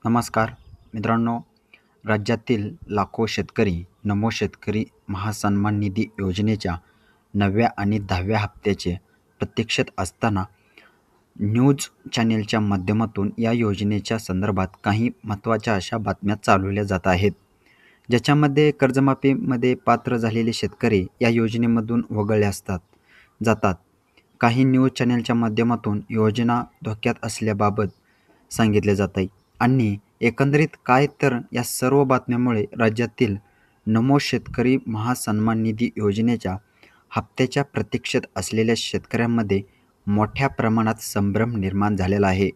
नमस्कार मित्रांनो, राज्यातील लाखो शेतकरी नमो शेतकरी महासन्मान निधी योजनेच्या 9व्या आणि 10व्या हप्त्याचे प्रतीक्षेत असताना न्यूज चॅनेलच्या माध्यमातून या योजनेच्या संदर्भात काही महत्त्वाच्या अशा बातम्या चालवल्या जात आहेत, ज्याच्यामध्ये कर्जमाफीमध्ये पात्र झालेले शेतकरी या योजनेमधून वगळले जातात. काही न्यूज चॅनेलच्या माध्यमातून योजना धोक्यात असल्याबाबत सांगितले जात आहे आणि एकंदरीत काय तर या सर्व बातम्यामुळे राज्यातील नमो शेतकरी महासन्मान निधी योजनेच्या हप्त्याच्या प्रतीक्षेत असलेल्या शेतकऱ्यांमध्ये मोठ्या प्रमाणात संभ्रम निर्माण झालेला आहे.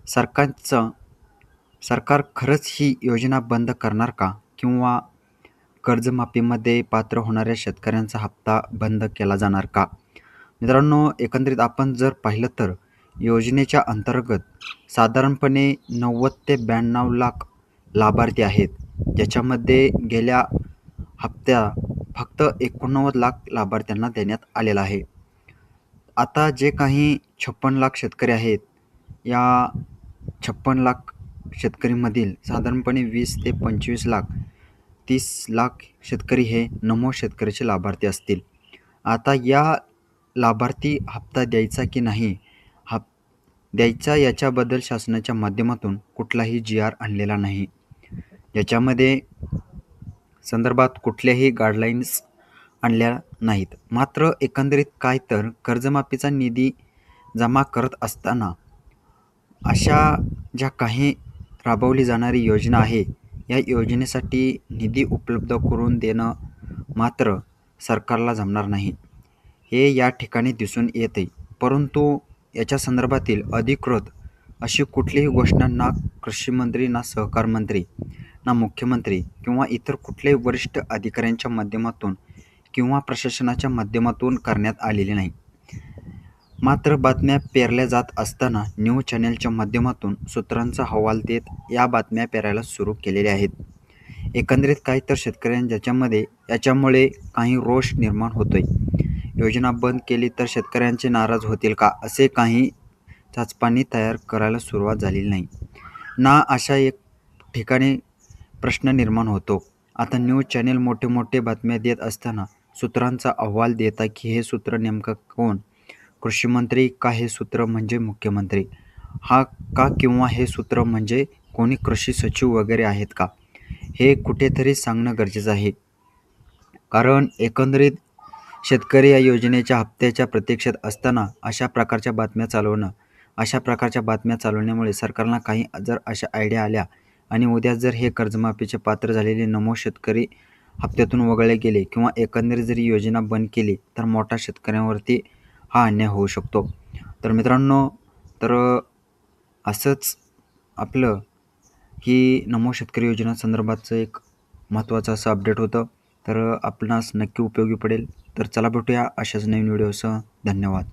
सरकार खरंच ही योजना बंद करणार का? किंवा कर्जमाफीमध्ये पात्र होणाऱ्या शेतकऱ्यांचा हप्ता बंद केला जाणार का? मित्रांनो, एकंदरीत आपण जर पाहिलं तर योजनेच्या अंतर्गत साधारणपणे 90 ते 92 लाख लाभार्थी आहेत, ज्याच्यामध्ये गेल्या हप्त्या फक्त 89 लाख लाभार्थ्यांना देण्यात आलेला आहे. आता जे काही 56 लाख शेतकरी आहेत, या 56 लाख शेतकरीमधील साधारणपणे 20 ते 25 लाख 30 लाख शेतकरी हे नमो शेतकरीचे लाभार्थी असतील. आता या लाभार्थी हप्ता द्यायचा की नाही द्यायचा याच्याबद्दल शासनाच्या माध्यमातून कुठलाही जी-आर आणलेला नाही. याच्यामध्ये संदर्भात कुठल्याही गाईडलाईन्स आणल्या नाहीत. मात्र एकंदरीत काय तर कर्जमाफीचा निधी जमा करत असताना अशा ज्या काही राबवली जाणारी योजना आहे, या योजनेसाठी निधी उपलब्ध करून देणं मात्र सरकारला जमणार नाही, हे या ठिकाणी दिसून येते. परंतु याच्या संदर्भातील अधिकृत अशी कुठलीही घोषणा ना कृषीमंत्री, ना सहकार मंत्री, ना मुख्यमंत्री किंवा इतर कुठल्याही वरिष्ठ अधिकाऱ्यांच्या माध्यमातून किंवा प्रशासनाच्या माध्यमातून करण्यात आलेली नाही. मात्र बातम्या पेरल्या जात असताना न्यूज चॅनेलच्या माध्यमातून सूत्रांचा हवाल देत या बातम्या पेरायला सुरू केलेल्या आहेत. एकंदरीत काही तर याच्यामुळे काही रोष निर्माण होतोय. योजना बंद केली तर शेतकऱ्यांचे नाराज होतील का, असे काही चाचपणी तयार करायला सुरुवात झालेली नाही ना, अशा एक ठिकाणी प्रश्न निर्माण होतो. आता न्यूज चॅनेल मोठे बातम्या देत असताना सूत्रांचा अहवाल देता की हे सूत्र नेमकं कोण? कृषीमंत्री का हे सूत्र म्हणजे मुख्यमंत्री हा का, किंवा हे सूत्र म्हणजे कोणी कृषी सचिव वगैरे आहेत का? हे कुठेतरी सांगणं गरजेचं आहे. कारण एकंदरीत शेतकरी या योजनेच्या हप्त्याच्या प्रतीक्षेत असताना अशा प्रकारच्या बातम्या चालवण्यामुळे सरकारला काही जर अशा आयडिया आल्या आणि उद्या जर हे कर्जमाफीचे पात्र झालेले नमो शेतकरी हप्त्यातून वगळले गेले किंवा एकंदरीत जरी योजना बंद केली तर मोठ्या शेतकऱ्यांवरती हा अन्याय होऊ शकतो. तर मित्रांनो, तर असंच आपलं ही नमो शेतकरी योजना संदर्भातचं एक महत्त्वाचं असं अपडेट होतं. तर आपणास नक्की उपयोगी पडेल. तर चला भेटूया अशाच नवीन व्हिडिओसह. धन्यवाद.